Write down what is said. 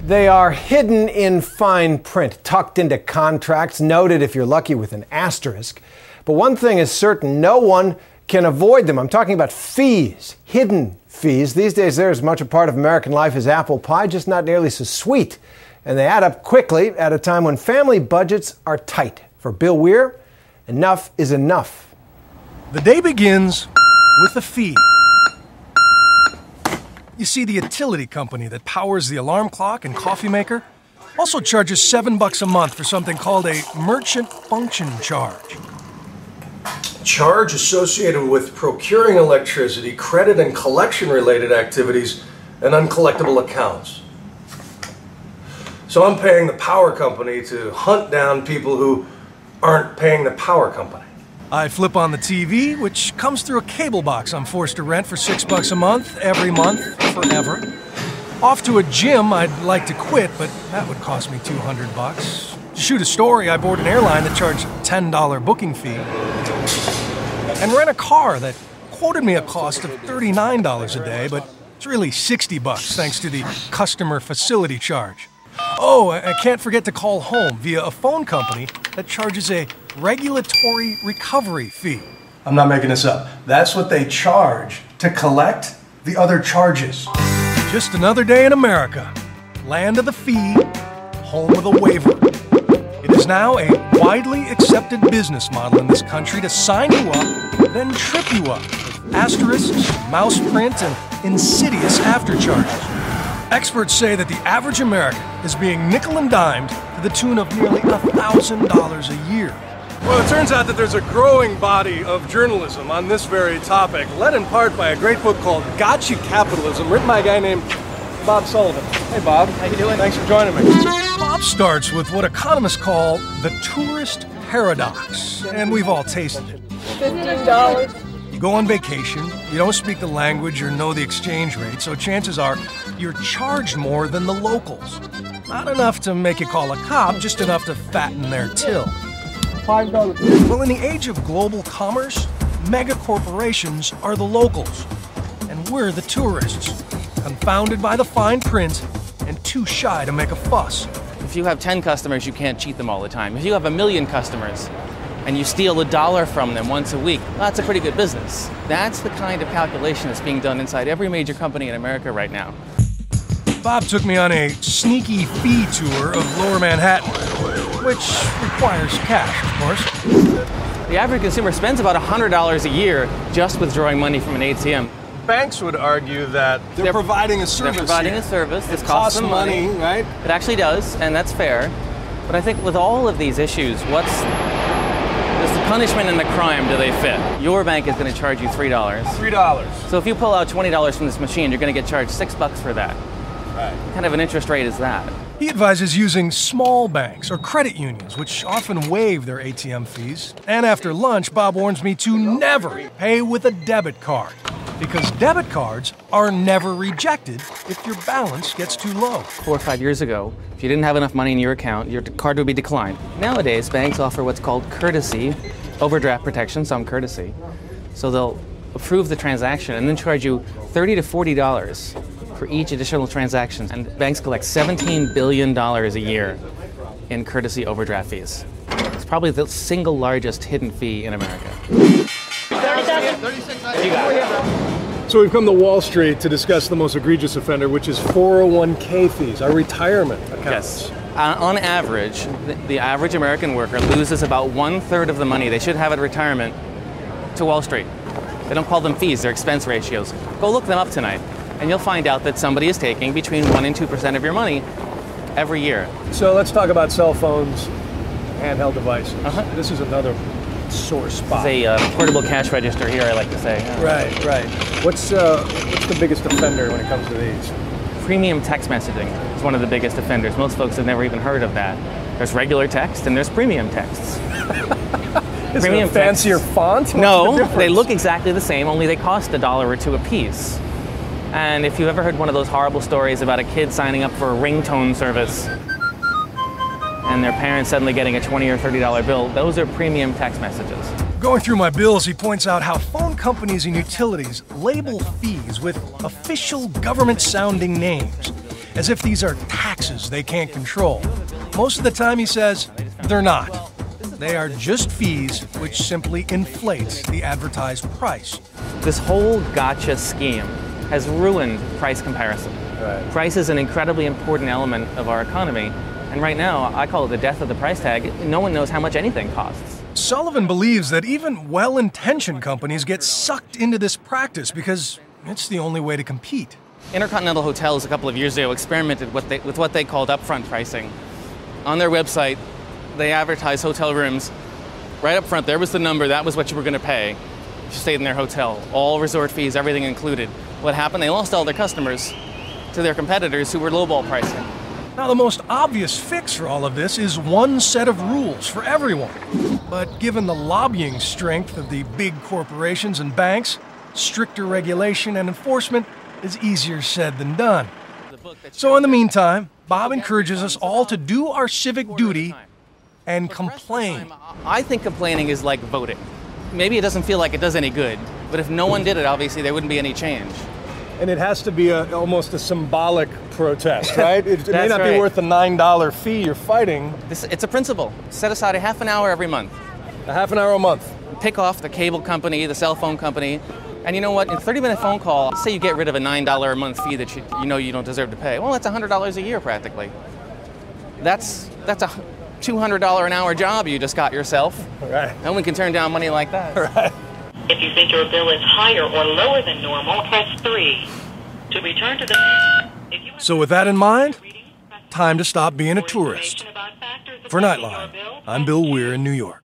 They are hidden in fine print, tucked into contracts, noted if you're lucky with an asterisk. But one thing is certain, no one can avoid them. I'm talking about fees, hidden fees. These days they're as much a part of American life as apple pie, just not nearly so sweet. And they add up quickly at a time when family budgets are tight. For Bill Weir, enough is enough. The day begins with a fee. You see, the utility company that powers the alarm clock and coffee maker also charges $7 a month for something called a merchant function charge. Charge associated with procuring electricity, credit and collection related activities, and uncollectible accounts. So I'm paying the power company to hunt down people who aren't paying the power company. I flip on the TV, which comes through a cable box I'm forced to rent for $6 a month, every month, forever. Off to a gym I'd like to quit, but that would cost me $200. To shoot a story, I board an airline that charged $10 booking fee. And rent a car that quoted me a cost of $39 a day, but it's really $60 thanks to the customer facility charge. Oh, I can't forget to call home via a phone company that charges a regulatory recovery fee. I'm not making this up. That's what they charge to collect the other charges. Just another day in America. Land of the fee, home of the waiver. It is now a widely accepted business model in this country to sign you up, then trip you up with asterisks, mouse print, and insidious aftercharges. Experts say that the average American is being nickel and dimed to the tune of nearly $1,000 a year. Well, it turns out that there's a growing body of journalism on this very topic, led in part by a great book called Gotcha Capitalism, written by a guy named Bob Sullivan. Hey, Bob. How you doing? Thanks for joining me. Bob starts with what economists call the tourist paradox, and we've all tasted it. $15. You go on vacation, you don't speak the language or know the exchange rate, so chances are you're charged more than the locals. Not enough to make you call a cop, just enough to fatten their till. $5. Well, in the age of global commerce, mega corporations are the locals, and we're the tourists, confounded by the fine print and too shy to make a fuss. If you have 10 customers, you can't cheat them all the time. If you have 1 million customers, and you steal $1 from them once a week, well, that's a pretty good business. That's the kind of calculation that's being done inside every major company in America right now. Bob took me on a sneaky fee tour of Lower Manhattan, which requires cash, of course. The average consumer spends about $100 a year just withdrawing money from an ATM. Banks would argue that they're providing a service. They're providing here. A service. This costs them money, right? It actually does, and that's fair. But I think with all of these issues, does the punishment and the crime, do they fit? Your bank is going to charge you $3. $3. So if you pull out $20 from this machine, you're going to get charged $6 for that. Right. What kind of an interest rate is that? He advises using small banks or credit unions, which often waive their ATM fees. And after lunch, Bob warns me to never pay with a debit card, because debit cards are never rejected if your balance gets too low. 4 or 5 years ago, if you didn't have enough money in your account, your card would be declined. Nowadays, banks offer what's called courtesy, overdraft protection, some courtesy. So they'll approve the transaction and then charge you $30 to $40 for each additional transaction. And banks collect $17 billion a year in courtesy overdraft fees. It's probably the single largest hidden fee in America. 36. You got it. So we've come to Wall Street to discuss the most egregious offender, which is 401k fees, our retirement accounts. Yes. On average, the average American worker loses about 1/3 of the money they should have at retirement to Wall Street. They don't call them fees, they're expense ratios. Go look them up tonight, and you'll find out that somebody is taking between 1% and 2% of your money every year. So let's talk about cell phones, handheld devices. This is another sore spot. It's a portable cash register here, I like to say. Right. What's the biggest offender when it comes to these? Premium text messaging is one of the biggest offenders. Most folks have never even heard of that. There's regular text and there's premium texts. Is it a fancier font? No, they look exactly the same, only they cost $1 or $2 a piece. And if you've ever heard one of those horrible stories about a kid signing up for a ringtone service and their parents suddenly getting a $20 or $30 bill, those are premium text messages. Going through my bills, he points out how phone companies and utilities label fees with official government-sounding names. as if these are taxes they can't control. Most of the time, he says, they're not. They are just fees which simply inflates the advertised price. This whole gotcha scheme has ruined price comparison. Right. Price is an incredibly important element of our economy, and right now, I call it the death of the price tag. No one knows how much anything costs. Sullivan believes that even well-intentioned companies get sucked into this practice because it's the only way to compete. Intercontinental Hotels a couple of years ago experimented with what they called upfront pricing. On their website, they advertised hotel rooms right up front. There was the number, that was what you were going to pay if you stayed in their hotel. All resort fees, everything included. What happened? They lost all their customers to their competitors who were lowball pricing. Now, the most obvious fix for all of this is one set of rules for everyone. But given the lobbying strength of the big corporations and banks, stricter regulation and enforcement is easier said than done. So in the meantime, Bob encourages us all to do our civic duty and complain. I think complaining is like voting. Maybe it doesn't feel like it does any good, but if no one did it, obviously there wouldn't be any change. And it has to be almost a symbolic protest, right? It may not right. be worth the $9 fee you're fighting. It's a principle. Set aside a half an hour every month. A half an hour a month. Pick off the cable company, the cell phone company, and you know what? In a 30-minute phone call, say you get rid of a $9 a month fee that you know you don't deserve to pay. Well, that's $100 a year practically. That's a $200 an hour job you just got yourself. Right. No one can turn down money like that. Right. If you think your bill is higher or lower than normal, press 3. To return to the... So with that in mind, time to stop being a tourist. For Nightline, I'm Bill Weir in New York.